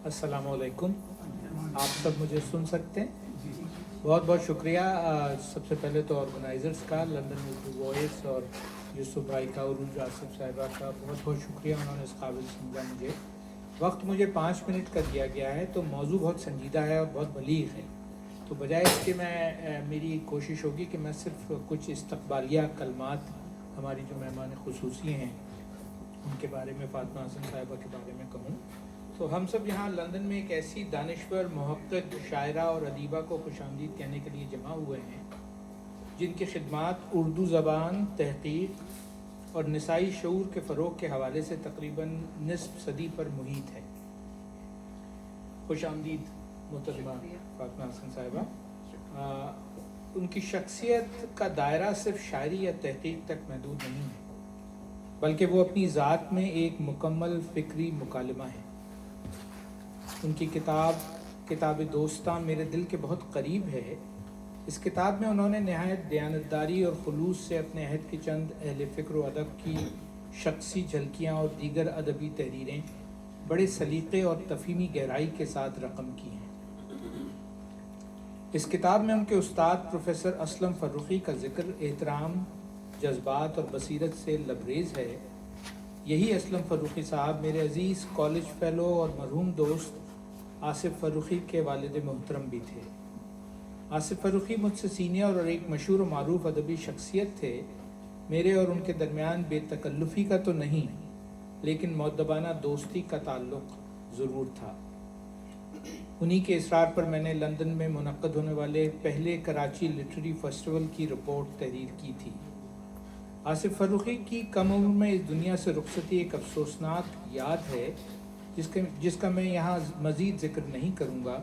अस्सलाम वालेकुम। आप सब मुझे सुन सकते हैं? बहुत बहुत शुक्रिया। सबसे पहले तो ऑर्गेनाइज़र्स का, लंदन उर्दू वॉइस और यूसुफ भाई का, उरूज आसिफ साहिबा का बहुत बहुत शुक्रिया, उन्होंने इस काबिल समझा मुझे। वक्त मुझे 5 मिनट का दिया गया है, तो मौजू बहुत संजीदा है और बहुत बलीग है, तो बजाय इसके मेरी कोशिश होगी कि मैं सिर्फ कुछ इस्तक़बालिया कलमात हमारी जो मेहमान खुसूसी हैं उनके बारे में, फ़ातिमा हसन साहिबा के बारे में कहूँ। तो हम सब यहाँ लंदन में एक ऐसी दानिश्वर, मुहक़्क़िक़, शायरा और अदीबा को खुशामदीद कहने के लिए जमा हुए हैं जिनकी खिदमात उर्दू ज़बान, तहक़ीक़ और निसाई शऊर के फ़रोग़ के हवाले से तकरीबन निस्फ़ सदी पर मुहीत है। खुशामदीद मोहतरमा फ़ातिमा हसन साहिबा। उनकी शख्सियत का दायरा सिर्फ शायरी या तहक़ीक़ तक महदूद नहीं है, बल्कि वो अपनी ज़ात में एक मुकम्मल फ़िक्री मुकालमा है। उनकी किताब दोस्तां मेरे दिल के बहुत करीब है। इस किताब में उन्होंने नहायत दयानतदारी और खुलूस से अपने अहद के चंद अहले फ़िक्र व अदब की शख्सी झलकियाँ और दीगर अदबी तहरीरें बड़े सलीक़े और तफ़हीमी गहराई के साथ रकम की हैं। इस किताब में उनके उस्ताद प्रोफेसर असलम फ़र्रुख़ी का ज़िक्र एहतराम, जज्बात और बसीरत से लबरेज़ है। यही असलम फ़र्रुख़ी साहब मेरे अज़ीज़ कॉलेज फ़ेलो और मरहूम दोस्त आसिफ फ़र्रुख़ी के वालिद मोहतरम भी थे। आसिफ फ़र्रुख़ी मुझसे सीनियर और एक मशहूर व मारूफ अदबी शख्सियत थे। मेरे और उनके दरमियान बेतकल्लुफ़ी का तो नहीं, लेकिन मुअद्दबाना दोस्ती का ताल्लुक़ ज़रूर था। उन्हीं के इसरार पर मैंने लंदन में मुनक़्क़द होने वाले पहले कराची लिटरेरी फेस्टिवल की रिपोर्ट तहरीर की थी। आसिफ फ़र्रुख़ी की कम उम्र में इस दुनिया से रुखसती एक अफसोसनाक याद है जिसका मैं यहाँ मज़ीद ज़िक्र नहीं करूँगा।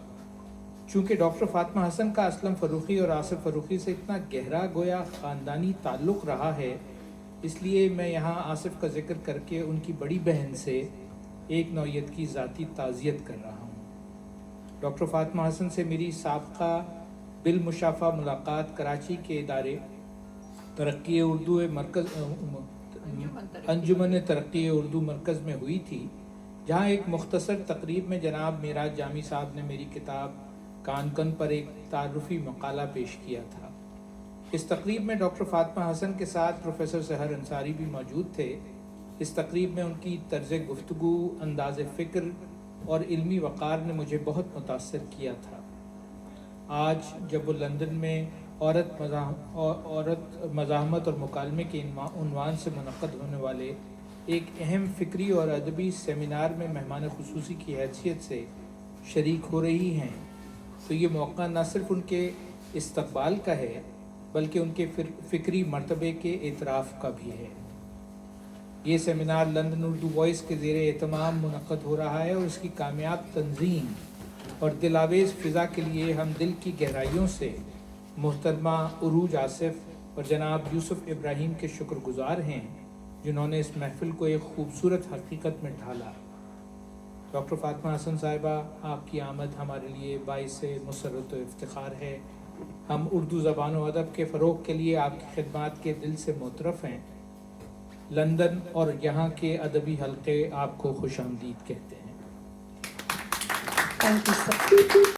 चूँकि डॉक्टर फ़ातिमा हसन का असलम फ़र्रुख़ी और आसिफ फ़र्रुख़ी से इतना गहरा गोया ख़ानदानी ताल्लुक़ रहा है, इसलिए मैं यहाँ आसिफ का ज़िक्र करके उनकी बड़ी बहन से एक नौयत की ज़ाती ताज़ियत कर रहा हूँ। डॉक्टर फ़ातिमा हसन से मेरी साबक़ा बिलमुशाफ़ा मुलाक़ात कराची के इदारे तरक्की उर्दू मरकज़ अंजुमन तरक्की उर्दू मरकज़ में हुई थी, जहाँ एक मुख्तसर तकरीब में जनाब मेराज जामी साहब ने मेरी किताब कान पर एक तारुफ़ी मक़ाला पेश किया था। इस तकरीब में डॉक्टर फ़ातिमा हसन के साथ प्रोफेसर सहर अंसारी भी मौजूद थे। इस तकरीब में उनकी तर्ज़ गुफ्तगू, अंदाज़ फ़िक्र और इल्मी वक़ार ने मुझे बहुत मुतासर किया था। आज जब वो लंदन में औरत मज़ाहमत और मुकालमे के उन्वान से मुनक़्क़द होने वाले एक अहम फ़िक्री और अदबी सेमिनार में मेहमान खुसूसी की हैसियत से शरीक हो रही हैं, तो ये मौका न सिर्फ उनके इस्तक़बाल का है, बल्कि उनके फ़िक्री मर्तबे के एतराफ़ का भी है। ये सेमिनार लंदन उर्दू वॉइस के ज़ेरे एहतमाम मुनक़्क़द हो रहा है और इसकी कामयाब तंज़ीम और दिलावेज़ फ़िज़ा के लिए हम दिल की गहराइयों से मोहतरमा उरूज आसिफ और जनाब यूसुफ इब्राहीम के शुक्रगुज़ार हैं, जिन्होंने इस महफ़िल को एक ख़ूबसूरत हकीकत में ढाला। डॉक्टर फ़ातिमा हसन साहिबा, आपकी आमद हमारे लिए बाइसे मुसर्रत व इफ्तिख़ार है। हम उर्दू ज़बान व अदब के फ़रोग़ के लिए आपकी खिदमात के दिल से मुतरफ़ हैं। लंदन और यहाँ के अदबी हल्क़े आपको खुशामदीद कहते हैं। Thank you sir.